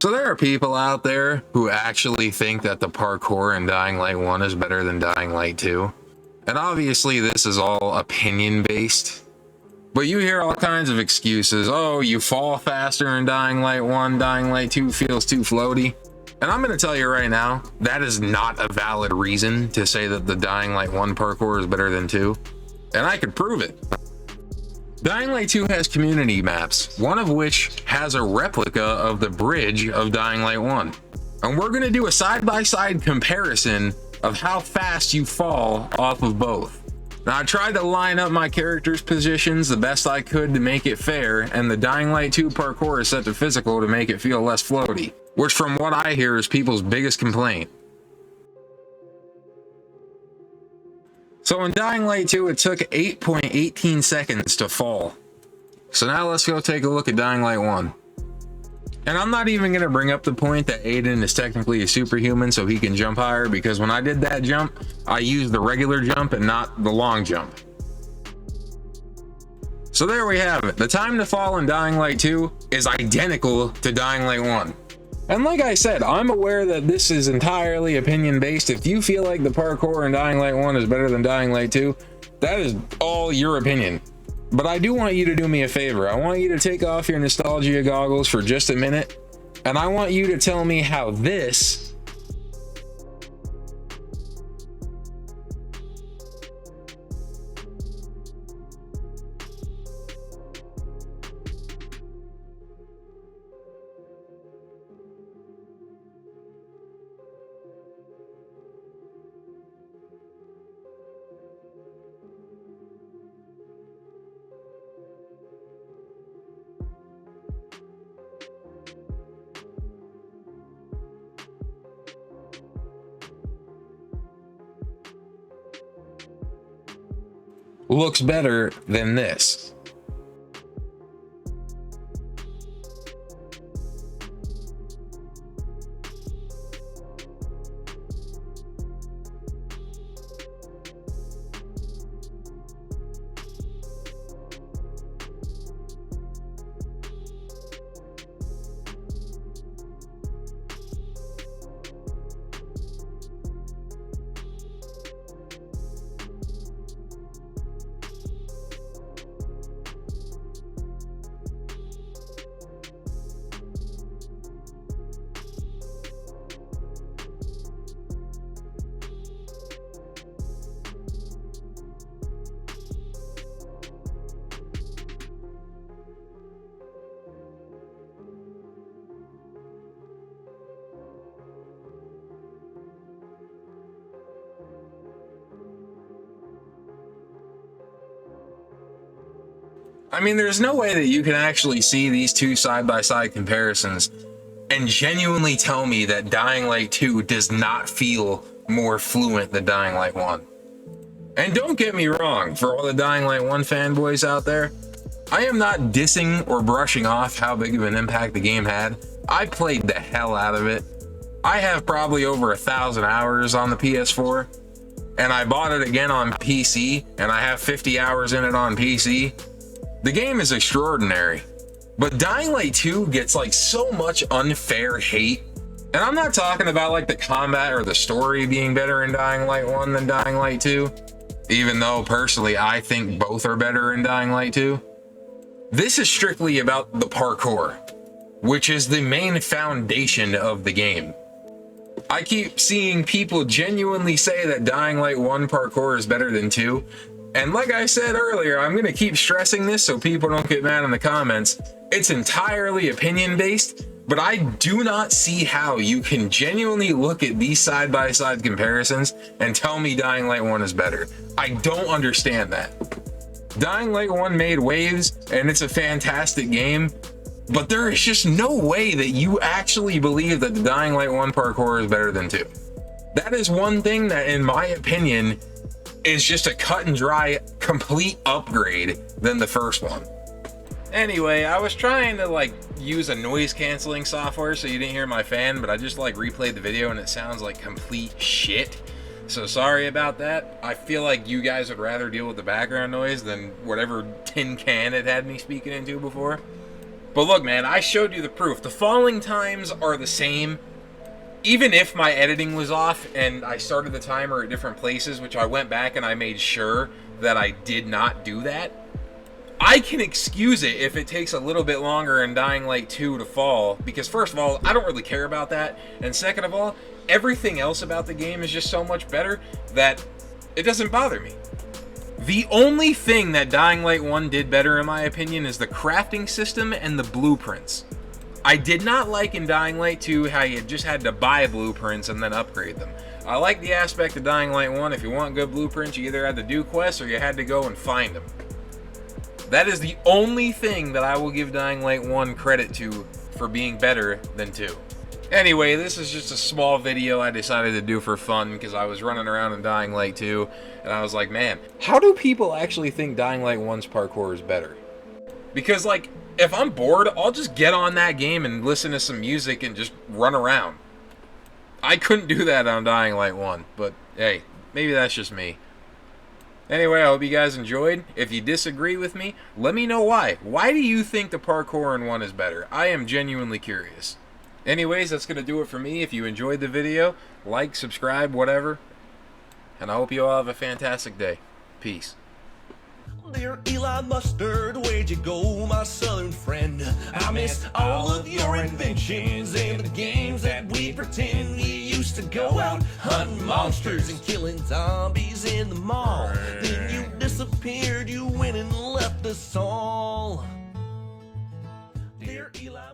So there are people out there who actually think that the parkour in Dying Light 1 is better than Dying Light 2. And obviously this is all opinion based. But you hear all kinds of excuses. Oh, you fall faster in Dying Light 1, Dying Light 2 feels too floaty. And I'm going to tell you right now, that is not a valid reason to say that the Dying Light 1 parkour is better than 2. And I could prove it. Dying Light 2 has community maps, one of which has a replica of the bridge of Dying Light 1. And we're going to do a side-by-side comparison of how fast you fall off of both. Now, I tried to line up my character's positions the best I could to make it fair, and the Dying Light 2 parkour is set to physical to make it feel less floaty, which from what I hear is people's biggest complaint. So in Dying Light 2, it took 8.18 seconds to fall. So now let's go take a look at Dying Light 1. And I'm not even going to bring up the point that Aiden is technically a superhuman so he can jump higher, because when I did that jump, I used the regular jump and not the long jump. So there we have it. The time to fall in Dying Light 2 is identical to Dying Light 1. And like I said, I'm aware that this is entirely opinion based. If you feel like the parkour in Dying Light 1 is better than Dying Light 2, that is all your opinion. But I do want you to do me a favor. I want you to take off your nostalgia goggles for just a minute, and I want you to tell me how this looks better than this. I mean, there's no way that you can actually see these two side-by-side comparisons and genuinely tell me that Dying Light 2 does not feel more fluent than Dying Light 1. And don't get me wrong, for all the Dying Light 1 fanboys out there, I am not dissing or brushing off how big of an impact the game had. I played the hell out of it. I have probably over 1,000 hours on the PS4, and I bought it again on PC, and I have 50 hours in it on PC. The game is extraordinary, but Dying Light 2 gets like so much unfair hate. And I'm not talking about like the combat or the story being better in Dying Light 1 than Dying Light 2, even though personally I think both are better in Dying Light 2. This is strictly about the parkour, which is the main foundation of the game. I keep seeing people genuinely say that Dying Light 1 parkour is better than 2. And like I said earlier, I'm going to keep stressing this so people don't get mad in the comments. It's entirely opinion based, but I do not see how you can genuinely look at these side-by-side comparisons and tell me Dying Light 1 is better. I don't understand that. Dying Light 1 made waves, and it's a fantastic game, but there is just no way that you actually believe that the Dying Light 1 parkour is better than 2. That is one thing that, in my opinion, is just a cut and dry complete upgrade than the first one. Anyway, I was trying to like use a noise canceling software so you didn't hear my fan, but I just like replayed the video and it sounds like complete shit. So sorry about that. I feel like you guys would rather deal with the background noise than whatever tin can it had me speaking into before. But look, man, I showed you the proof. The falling times are the same. Even if my editing was off and I started the timer at different places, which I went back and I made sure that I did not do that, I can excuse it if it takes a little bit longer in Dying Light 2 to fall, because first of all, I don't really care about that, and second of all, everything else about the game is just so much better that it doesn't bother me. The only thing that Dying Light 1 did better, in my opinion, is the crafting system and the blueprints. I did not like in Dying Light 2 how you just had to buy blueprints and then upgrade them. I like the aspect of Dying Light 1, if you want good blueprints, you either had to do quests or you had to go and find them. That is the only thing that I will give Dying Light 1 credit to for being better than 2. Anyway, this is just a small video I decided to do for fun because I was running around in Dying Light 2 and I was like, man, how do people actually think Dying Light 1's parkour is better? Because, like, if I'm bored, I'll just get on that game and listen to some music and just run around. I couldn't do that on Dying Light 1, but hey, maybe that's just me. Anyway, I hope you guys enjoyed. If you disagree with me, let me know why. Why do you think the parkour in 1 is better? I am genuinely curious. Anyways, that's going to do it for me. If you enjoyed the video, like, subscribe, whatever. And I hope you all have a fantastic day. Peace. Dear Eli Mustard, where'd you go, my southern friend? I miss all of your inventions and the games that we pretend. We used to go out hunting monsters and killing zombies in the mall. Then you disappeared, you went and left us all. Dear Eli